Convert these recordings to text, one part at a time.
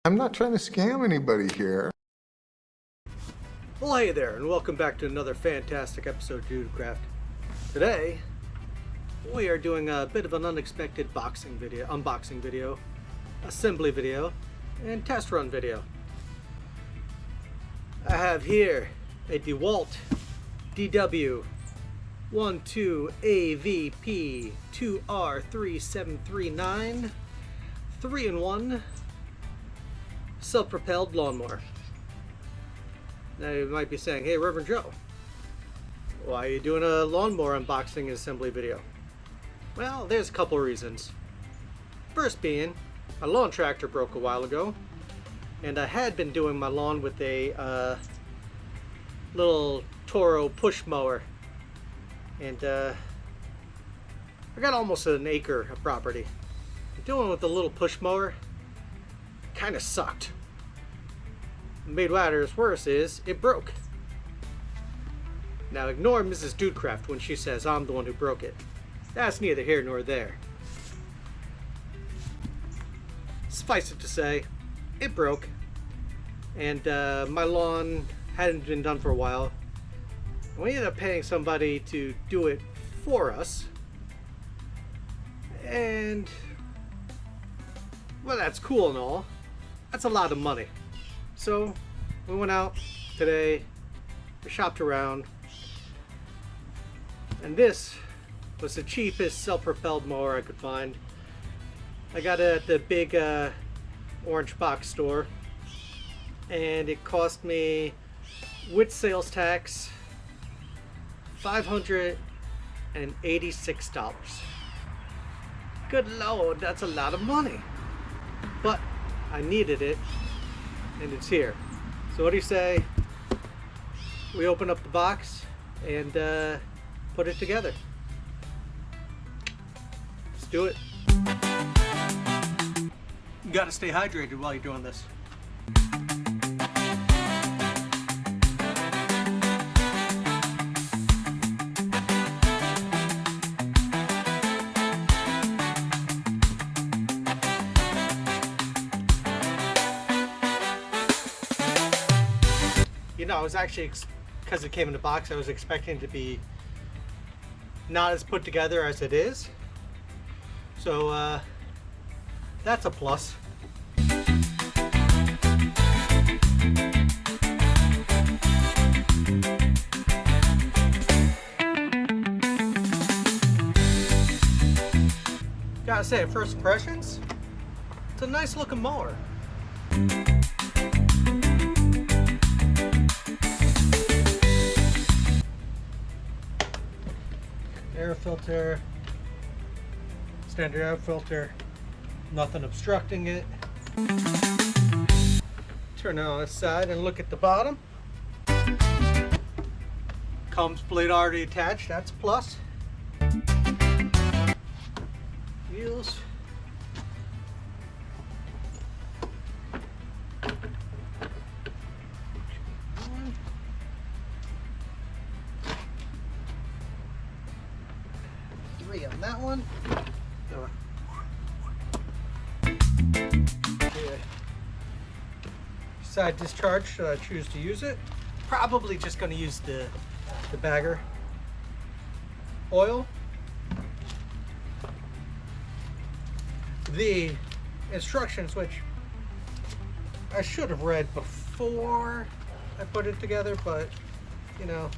I'm not trying to scam anybody here. Well, hey there, and welcome back to another fantastic episode of Dudecraft. Today, we are doing a bit of an unexpected unboxing video, assembly video, and test run video. I have here a DeWALT DW12AVP2R3739 3-in-1 self-propelled lawnmower. Now you might be saying, hey Reverend Joe, why are you doing a lawnmower unboxing and assembly video? Well, there's a couple reasons. First being, my lawn tractor broke a while ago, and I had been doing my lawn with a little Toro push mower, and I got almost an acre of property. Doing with the little push mower kind of sucked. Made matters worse is it broke. Now ignore Mrs. Dudecraft when she says I'm the one who broke it. That's neither here nor there. Suffice it to say, it broke, and my lawn hadn't been done for a while. We ended up paying somebody to do it for us, and well, that's cool and all. That's a lot of money. So we went out today, we shopped around, and this was the cheapest self-propelled mower I could find. I got it at the big orange box store, and it cost me, with sales tax, $586. Good Lord, that's a lot of money. But I needed it, and it's here. So what do you say we open up the box and put it together? Let's do it. You gotta stay hydrated while you're doing this. You know, I was actually, because it came in the box, I was expecting it to be not as put together as it is. So that's a plus. Gotta say, at first impressions, it's a nice looking mower. Air filter, standard air filter, nothing obstructing it. Turn it on its side and look at the bottom. Comes blade already attached, that's a plus. Wheels. On that one. Side discharge, should I choose to use it. Probably just going to use the bagger oil. The instructions, which I should have read before I put it together, but you know,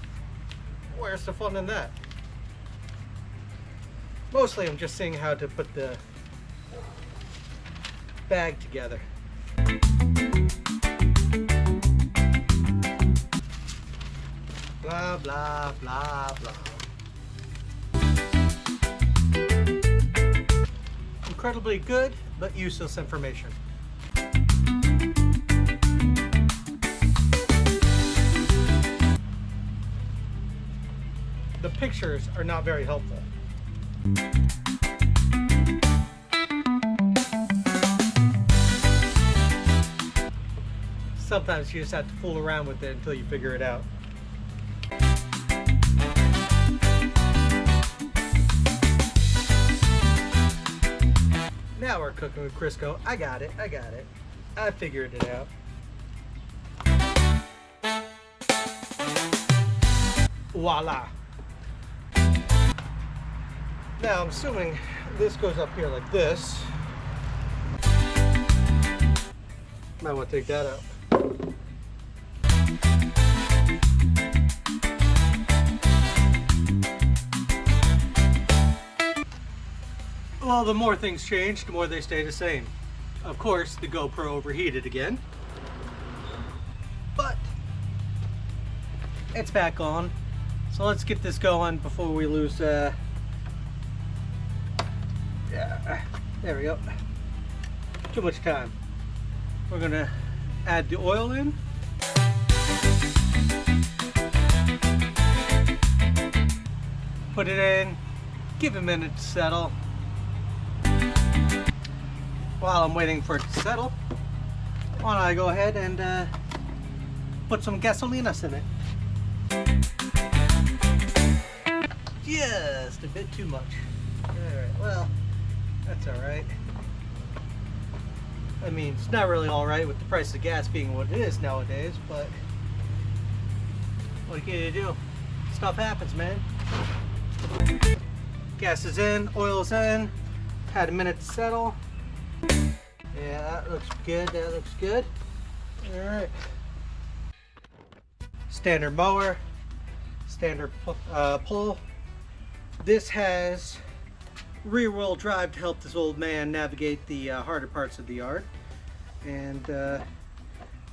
where's the fun in that? Mostly I'm just seeing how to put the bag together. Blah, blah, blah, blah. Incredibly good, but useless information. The pictures are not very helpful. Sometimes you just have to fool around with it until you figure it out. Now we're cooking with Crisco. I got it. I figured it out. Voila. Now I'm assuming this goes up here like this. Might want to take that out. Well, the more things change, the more they stay the same. Of course, the GoPro overheated again. But it's back on. So let's get this going before we lose yeah, there we go. Too much time. We're gonna add the oil in. Put it in, give it a minute to settle. While I'm waiting for it to settle, why don't I go ahead and put some gasolinas in it. Just a bit too much. Alright, well, that's alright. I mean, it's not really alright with the price of gas being what it is nowadays, but what can you do? Stuff happens, man. Gas is in, oil's in, had a minute to settle. Yeah, that looks good, that looks good. Alright. Standard mower, standard pull. This has rear-wheel drive to help this old man navigate the harder parts of the yard, and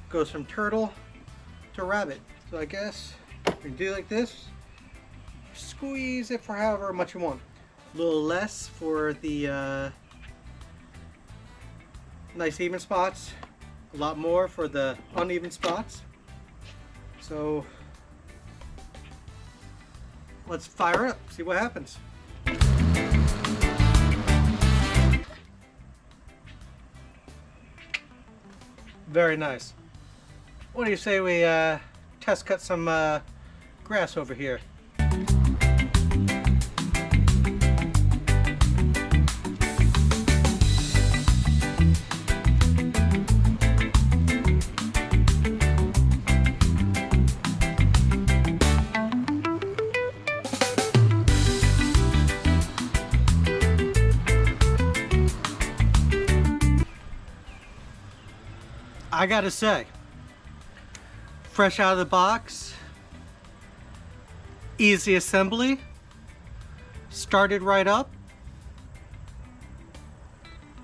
goes from turtle to rabbit. So I guess you can do like this, squeeze it for however much you want. A little less for the nice even spots, a lot more for the uneven spots. So let's fire up, see what happens. Very nice. What do you say we test cut some grass over here? I gotta say, fresh out of the box, easy assembly, started right up,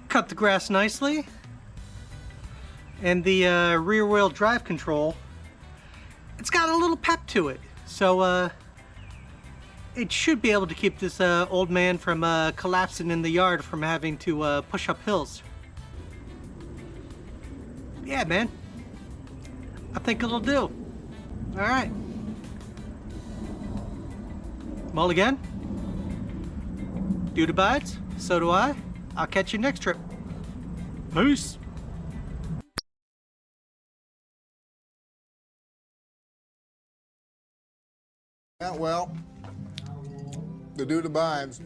cut the grass nicely, and the rear wheel drive control, it's got a little pep to it. So it should be able to keep this old man from collapsing in the yard from having to push up hills. Yeah, man, I think it'll do. All right. Mulligan, Dude abides, so do I. I'll catch you next trip. Peace. Yeah, well, the dude abides.